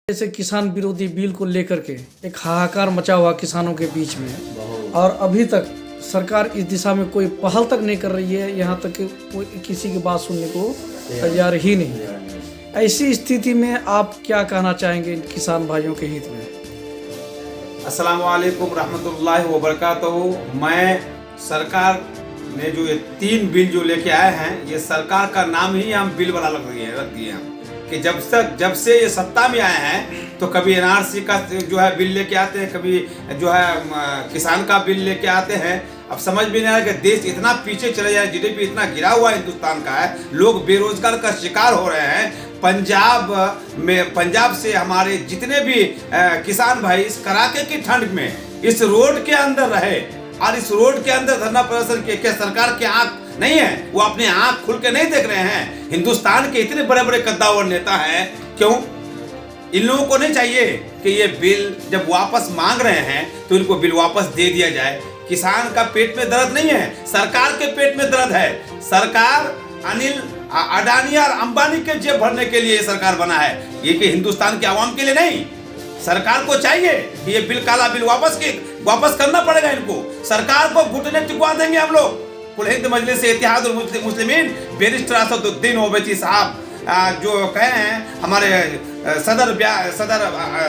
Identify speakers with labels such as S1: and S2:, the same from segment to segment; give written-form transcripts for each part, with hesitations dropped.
S1: जैसे किसान विरोधी बिल को लेकर के एक हाहाकार मचा हुआ किसानों के बीच में, और अभी तक सरकार इस दिशा में कोई पहल तक नहीं कर रही है। यहाँ तक कि कोई किसी की बात सुनने को तैयार ही नहीं। ऐसी स्थिति में आप क्या कहना चाहेंगे इन किसान भाइयों के हित में?
S2: अस्सलाम वालेकुम रहमतुल्लाहि व बरकातहू। मैं सरकार ने जो ये 3 बिल जो लेके आए हैं, ये सरकार का नाम ही हम बिल बना रख दिए हैं कि जब से ये सत्ता में आए हैं तो कभी एनआरसी का जो है बिल लेके आते हैं, कभी जो है किसान का बिल लेके आते हैं। अब समझ में नहीं आ रहा कि देश इतना पीछे चले जाए, जीडीपी इतना गिरा हुआ हिंदुस्तान का है, लोग बेरोजगार का शिकार हो रहे हैं। पंजाब से हमारे जितने भी किसान भाई इस कड़ाके की ठंड में इस रोड के अंदर रहे और इस रोड के अंदर धरना प्रदर्शन किए। क्या सरकार की आंख नहीं है? वो अपने आंख खुल के नहीं देख रहे हैं? हिंदुस्तान के इतने बड़े बड़े कद्दावर नेता हैं, क्यों इन लोगों को नहीं चाहिए कि ये बिल जब वापस मांग रहे हैं तो इनको बिल वापस दे दिया जाए? किसान का पेट में दर्द नहीं है, सरकार के पेट में दर्द है। सरकार अनिल अडानी और अंबानी के जेब भरने के लिए सरकार बना है, ये कि हिंदुस्तान के आवाम के लिए नहीं। सरकार को चाहिए कि ये बिल, काला बिल वापस करना पड़ेगा इनको। सरकार को घुटने टिकवा देंगे हम लोग। कुल हिंद मजलिस इत्तेहादुल मुस्लिमीन बैरिस्टर असदुद्दीन ओवैसी साहब जो कहे हैं, हमारे सदर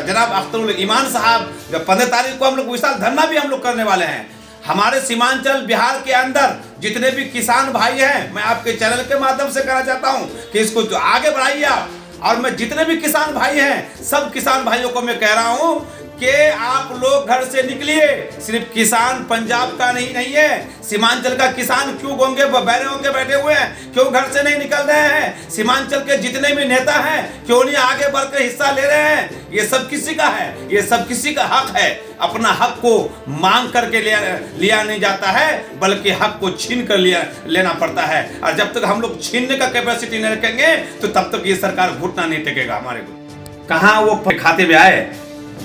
S2: जनाब अख्तरुल ईमान साहब, 15 तारीख को हम लोग विशाल धरना भी हम लोग करने वाले हैं। हमारे सीमांचल बिहार के अंदर जितने भी किसान भाई हैं, मैं आपके चैनल के माध्यम से कहना चाहता हूं कि इसको जो आगे बढ़ाइए आप। और मैं जितने भी किसान भाई हैं, सब किसान भाइयों को मैं कह रहा हूं कि आप लोग घर से निकलिए। सिर्फ किसान पंजाब का नहीं है, सीमांचल का किसान क्यों गोंगे बहरे होंगे बैठे हुए हैं, क्यों घर से नहीं निकल रहे हैं? सीमांचल के जितने भी नेता हैं क्यों नहीं आगे बढ़कर हिस्सा ले रहे हैं? ये सब किसी का है, ये सब किसी का हक है। अपना हक को मांग करके लिया नहीं जाता है, बल्कि हक को छीन कर लेना पड़ता है। और जब तक हम लोग छीनने का कैपेसिटी नहीं रखेंगे तो तब तक ये सरकार घुटना नहीं टेकेगा हमारे को। कहाँ वो खाते में आए?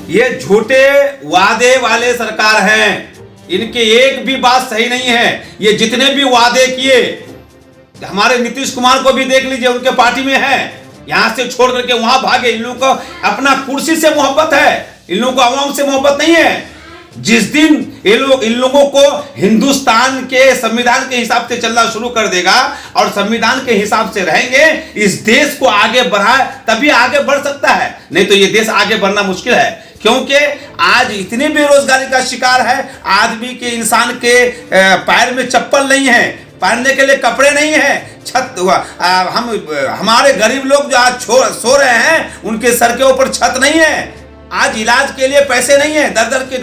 S2: ये झूठे वादे वाले सरकार हैं, इनके एक भी बात सही नहीं है। ये जितने भी वादे किए, हमारे नीतीश कुमार को भी देख लीजिए, उनके पार्टी में है, यहां से छोड़ करके वहां भागे। इन लोगों को अपना कुर्सी से मोहब्बत है, इन लोगों को आवाम से मोहब्बत नहीं है। जिस दिन इन लोगों को हिंदुस्तान के संविधान के हिसाब से चलना शुरू कर देगा और संविधान के हिसाब से रहेंगे, इस देश को आगे बढ़ाए तभी आगे बढ़ सकता है, नहीं तो ये देश आगे बढ़ना मुश्किल है। क्योंकि आज इतनी बेरोजगारी का शिकार है, आदमी के, इंसान के पैर में चप्पल नहीं है, पहनने के लिए कपड़े नहीं है, छत हमारे गरीब लोग जो आज सो रहे हैं उनके सर के ऊपर छत नहीं है, आज इलाज के लिए पैसे नहीं है, दर दर के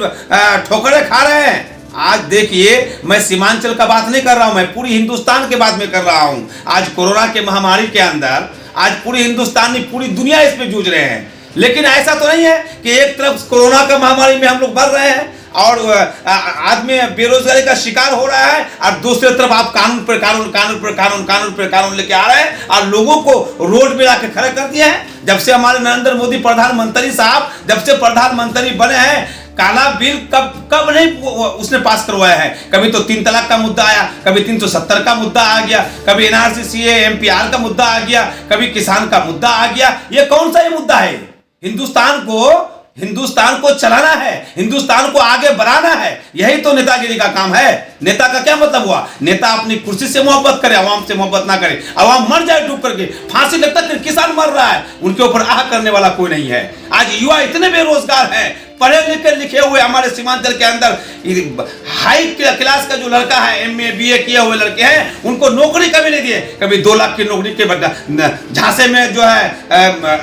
S2: ठोकरें खा रहे हैं। आज देखिए, मैं सीमांचल का बात नहीं कर रहा हूं, मैं पूरी हिंदुस्तान के बात में कर रहा हूं। आज कोरोना के महामारी के अंदर आज पूरी हिंदुस्तान, पूरी दुनिया इस पे जूझ रहे हैं। लेकिन ऐसा तो नहीं है कि एक तरफ कोरोना का महामारी में हम लोग बढ़ रहे हैं और आदमी बेरोजगारी का शिकार हो रहा है, और दूसरी तरफ आप कानून पर कानून लेके आ रहे हैं और लोगों को रोड में लाके खड़े कर दिए हैं। जब से हमारे नरेंद्र मोदी प्रधानमंत्री साहब जब से प्रधानमंत्री बने हैं, काला बिल कब नहीं उसने पास करवाया है। कभी तो 3 तलाक का मुद्दा आया, कभी 370 का मुद्दा आ गया, कभी एनआरसी सीए एमपीआर का मुद्दा आ गया, कभी किसान का मुद्दा आ गया। ये कौन सा ये मुद्दा है? हिंदुस्तान को चलाना है, हिंदुस्तान को आगे बढ़ाना है, यही तो नेतागिरी का काम है। नेता का क्या मतलब हुआ? नेता अपनी कुर्सी से मोहब्बत करे, आवाम से मोहब्बत ना करे, आवाम मर जाए डूब करके, फांसी लगता है, किसान मर रहा है, उनके ऊपर आह करने वाला कोई नहीं है। आज युवा इतने बेरोजगार हैं, पढ़े लिखे हुए हमारे सीमांचल के अंदर हाई क्लास का जो लड़का है, एमए बीए किए हुए लड़के हैं, उनको नौकरी कभी नहीं दिए। कभी 2 लाख की नौकरी के झांसे में जो है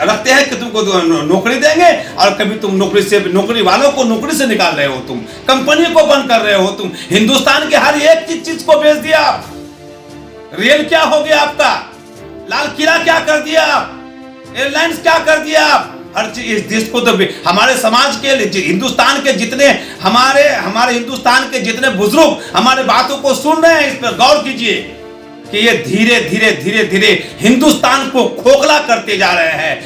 S2: रखते हैं कि तुमको नौकरी देंगे, और कभी तुम नौकरी वालों को नौकरी से निकाल रहे हो, तुम कंपनी को बंद कर रहे हो, तुम हिंदुस्तान के हर एक चीज को बेच दिया। रेल क्या हो गया आपका? लाल किला क्या कर दिया आप? एयरलाइंस क्या कर दिया आप? हर चीज इस देश को तो हमारे समाज के हिंदुस्तान के जितने हमारे हिंदुस्तान के जितने बुजुर्ग हमारे बातों को सुन रहे हैं, इस पर गौर कीजिए कि ये धीरे धीरे हिंदुस्तान को खोखला करते जा रहे हैं।